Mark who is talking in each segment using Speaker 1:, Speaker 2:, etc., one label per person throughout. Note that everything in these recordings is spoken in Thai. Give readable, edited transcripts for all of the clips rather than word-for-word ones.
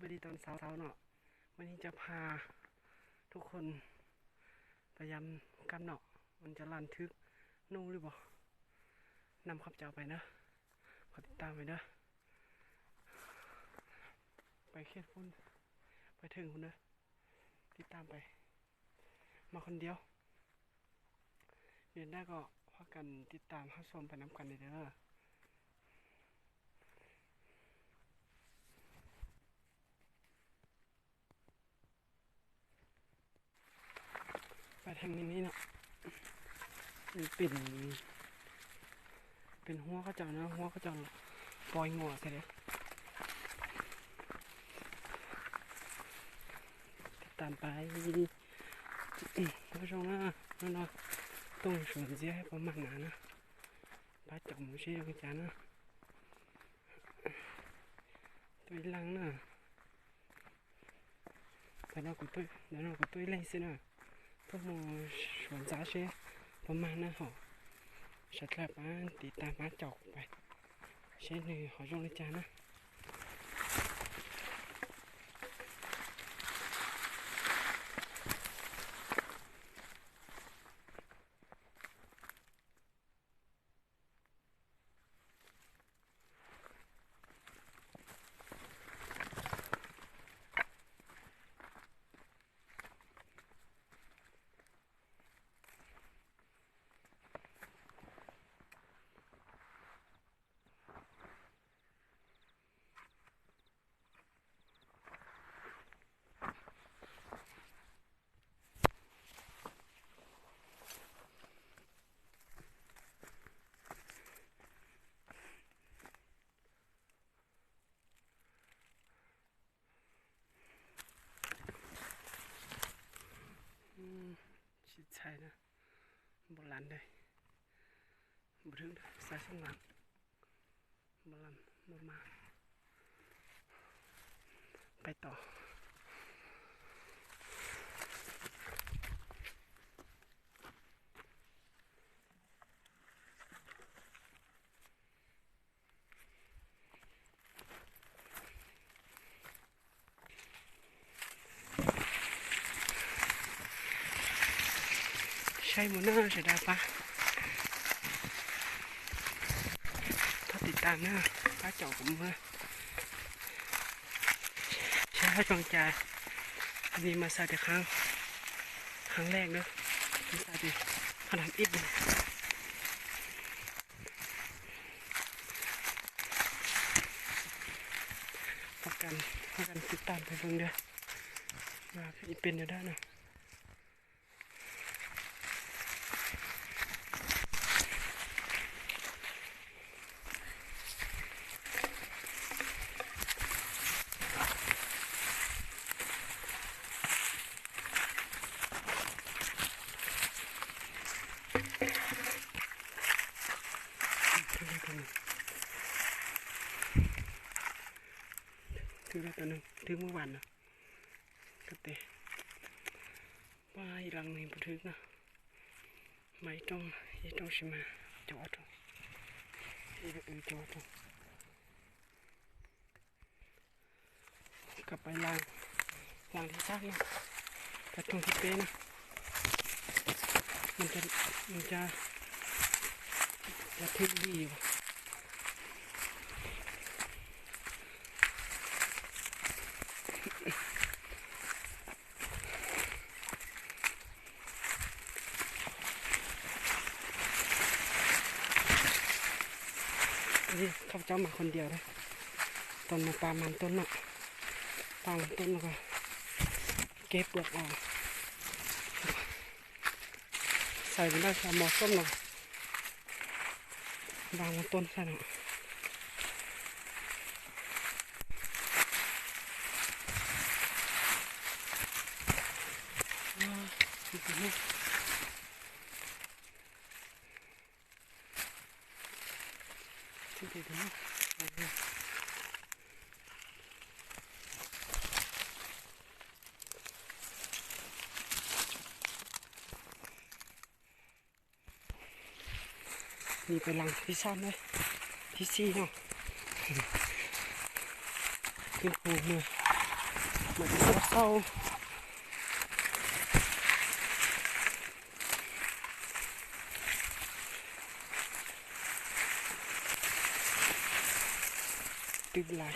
Speaker 1: บดีตอนเช้าเนาะวันนี้จะพาทุกคนพยายามกำเนาะมันจะลันทึกนู่หรือเปล่านำขับเจ้าไปนะขอติดตามไปนะไปเขตพุ่นไปถึงพุ่นนะติดตามไปมาคนเดียวเดือนหน้าก็พากันติดตามเข้าชมไปน้ำกันเลยเด้อไปทางนี้เนาะมันเป็นหัวเขาเจ้านะหัวเขาเจ้าปล่อยงัวใส่เลยติดตามไปท่านผู้ชมนะนั่นเนาะต้องสวนเสียให้ประมาณนั้นนะป้าจับมือเชี่ยวกันจ้านะตัวลังนะแต่เราก็ตัวเล่นสินะพวกมันสวนจ้าเชี่ยประมาณนั้นเหรอชัดแล้วป้าติดตามป้าจอกไปเช่นนี้ขอจงเลยจ้านะชิดใช่นะโบราณเลยบุถึงสายสงหลังโบราณโบมาไปต่อใช่หมูน่าใช่ได้ปะถ้าติดตามนะป้าเจาะผมเลยใช่ให้กำลังใจนี่มาใส่แต่ครั้งแรกเนอะมาใส่ดิขนาดอิดเลยพากันติดตามไปเบิ่งเด้อว่าเป็นอยู่ได้เนาะถือได้ตัวนึงถือเมื่อวานนะก็เตะว่าอีหลังนี่บันทึกนะไม่ต้องใช่ไหมจอดจอดกลับไปล้างที่ซักนะกระทงที่เป้นะมันจะทึกดีอยู่นี่ข้าพเจ้ามาคนเดียวนะตอนมาปลามันต้นเนาะปลามันต้นแล้วก็เก็บเปลือกออกใส่ไปได้ชาหมอส้มเนาะบางมันต้นใส่เนาะนี่ไปลังที่ซ่อนเลยที่ซี่เนาะขึ้นปูมือ เหมือนเสื้อเข้าตึกลาย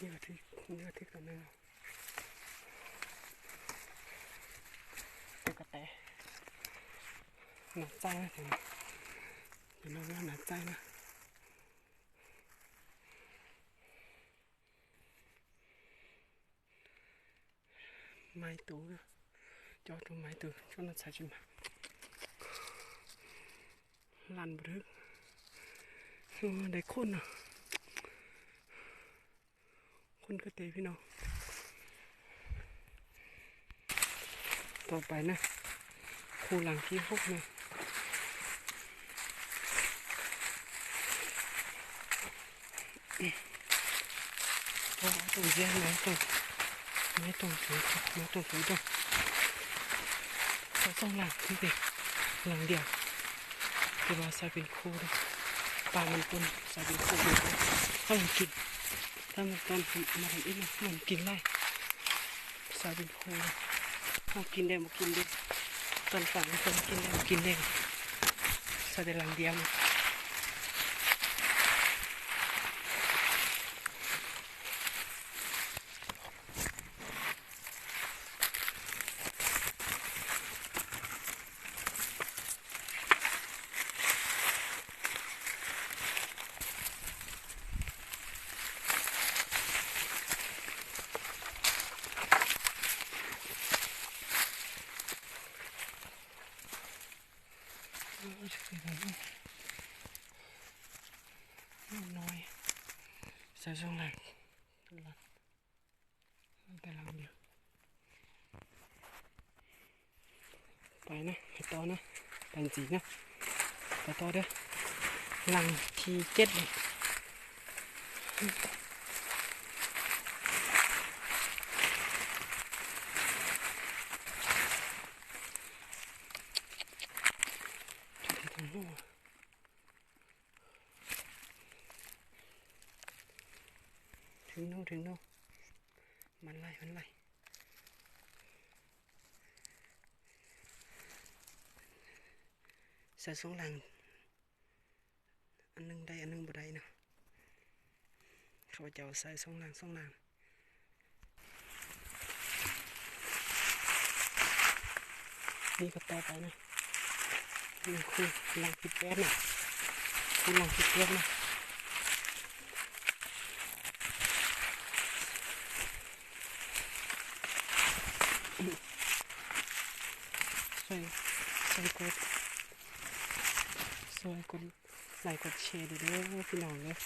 Speaker 1: นี่ก็ที่ตัวนึงตัวกระแตหนักใจนะถึงเดี๋ยวเราว่าหนักใจนะไม้ตูนะจอดตรงไม้ตูช่วงนั้นใส่ชิมลันบรึกได้คนอ่ะคนกระเตะพี่น้องต่อไปนะคูหลังที่6นะต้องแย่ไหมต้องไม่ต้องถือไม่ต้องถือต้องต้องหลังที่เด็กหลังเดียวที่ว่าใส่เป็นคู่เลยปลามันปนใส่เป็นคู่เลยเขาลองกินถ้ามันตอนมาทำอีกมันกินไล่ใส่เป็นคู่เขากินได้มากินได้ตอนฝั่งคนกินได้มากินได้ใส่แต่หลังเดียวน้อยใส่ช่องหลังแต่หลังเดียวไปนะไปต่อนะไปจีนะไปต่อเด้อหลังที่7เลยถึงโน่มันไล่ใส่สองหลังอันนึงได้อันนึงบ่ได้นะเขาจะใส่สองหลังนี่ก็ต่อไปนะนี่คือหลัง18นะคือหลัง18นะช่วยกดไลค์กดแชร์ด้วยพี่น้องเลย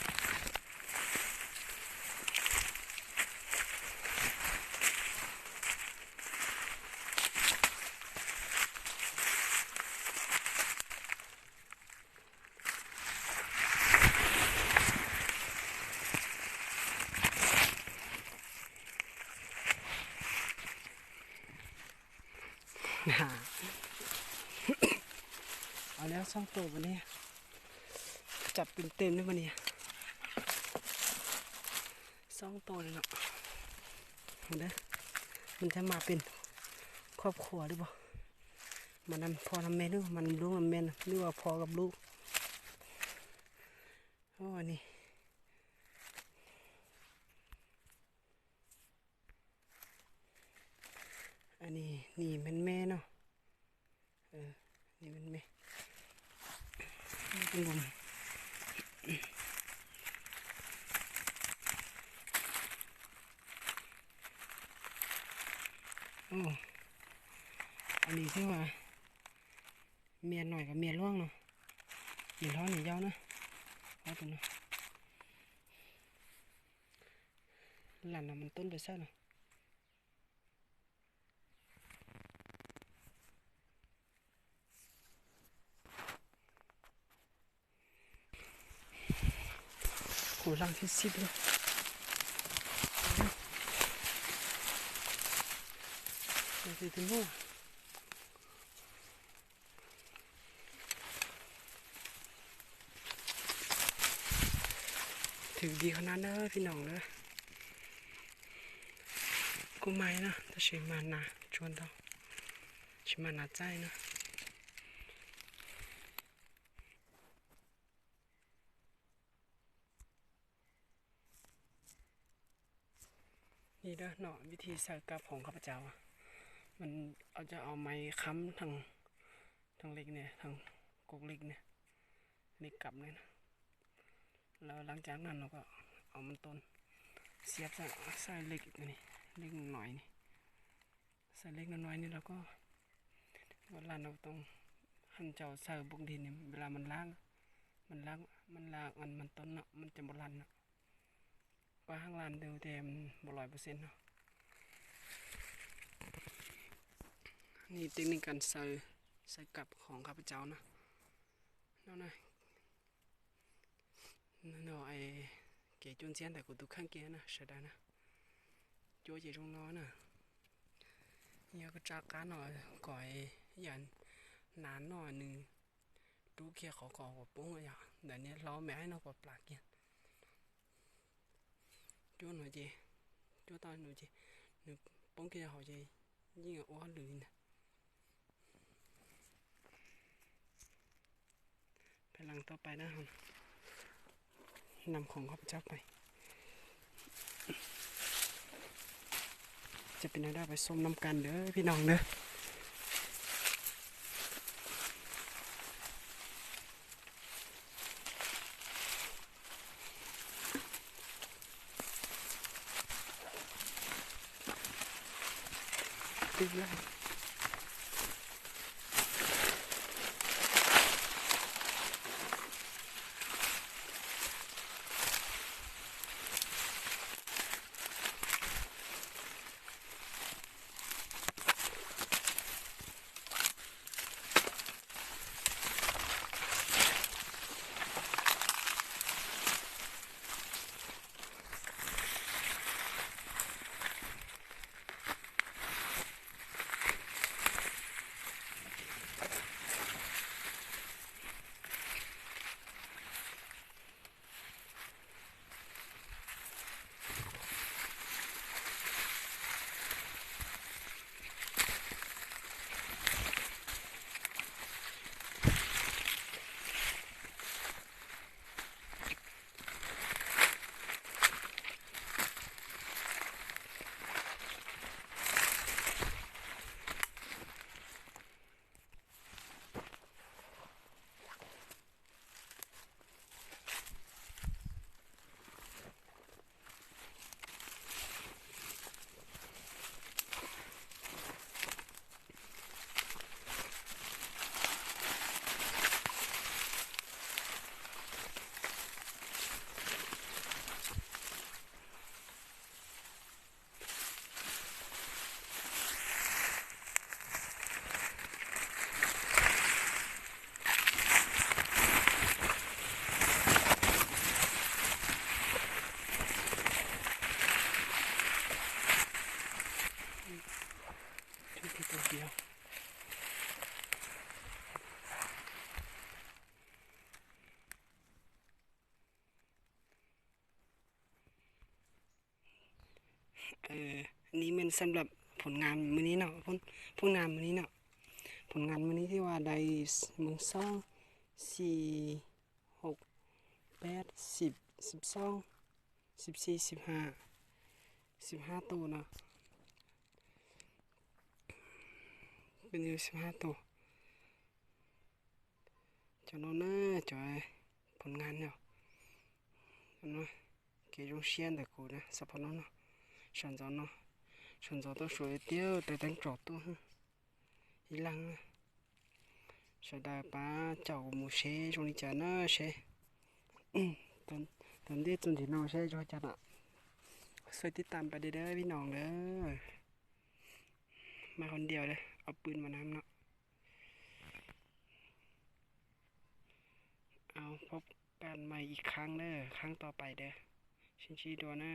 Speaker 1: เอาแล้ว2 ตัววันนี้จับเต็มด้วยวันนี้2 ตัวเลยเนาะเห็นไหมมันจะมาเป็นครอบครัวหรือเปล่ามันนำพ่อนำแม่หรือมันลูกนำแม่หรือว่าพ่อกับลูกโอ้นี่อันนี้นี่มันแม่เนาะนี่มันแม่นี่เป็นลม โอ้อันนี้คือว่าเมียหน่อยกับเมียล่วงเนาะเมียท้องหนีเจ้านะเอาตัวเนาะหลันน่ะมันต้นไปซะเนาะโหรังที่สิบเลยไม่ใช่ถึงว่าถือดีขนาดนั้นเลยพี่น้องเลยกูไม่นะแต่ชิมานาชวนเราชิมานาใจนะนี่เด้อเนาะวิธีใส่กับของข้าพเจ้ามันเอาไม้ค้ำทางเล็กเนี่ยทางกกเล็กเนี่ยเล็กกลับเลยนะแล้วหลังจากนั้นเราก็เอามันต้นเสียบใส่เล็กนี่เล็กหน่อยนี่ใส่เล็กน้อยนี่แล้วก็เวลาเราต้องหั่นเจ้าใส่บุกดินเนี่ยเวลามันล้างมันต้นเนาะมันจะบลันเนาะว่าข้างล่างเดียวแต่มันบ่100%เนาะนี่เทคนิคการใส่กับของข้าพเจ้านะเนาะไอ้เก๋จนเสียนแต่กูตุกข้างเก๋นะใช่ได้นะจั่วจีตรงน้อน่ะเนี่ยก็จากการหน่อยก่อยยันนานหน่อยหนึ่งดูเคียขอปุ้งอย่างเดี๋ยวนี้ล้อแม่ให้nóกดปลากเงี้ยจั่วหน่อยจีจั่วตอนหน่อยจีหนึ่งปุ้งเคียเขาจียิ่งอ้วนหรือเนี่ยไปหลังต่อไปนะฮะนำของข้าพเจ้าไปจะเป็นอะไรไปส้มน้ำกันเด้อพี่น้องเด้อติดแล้วตัวเดียวนี้มันสำหรับผลงานมื้อนี้เนาะผลงานมื้อนี้เนาะผลงานมื้อนี้ที่ว่าได้4 6 8 10 12 14 15ตัวเนาะเป็นอยู่15ตัวจนโน่นนะจอยผลงานเนาะ nó cái trong xiên để cụ nè sắp nó sản gió tôi sửa tiêu từ đánh trọt tôi ý lăng sẽ đại ba chậu một xe trong đi chả nó xe tần tần đi tuần thì nó xe cho chả ạ xoay tiết tามไปเด้อพี่น้องเด้อมาคนเดียวเลยเอาปืนมานำเนาะเอาพบกันใหม่อีกครั้งเด้อครั้งต่อไปเด้อชินชีดัวนะ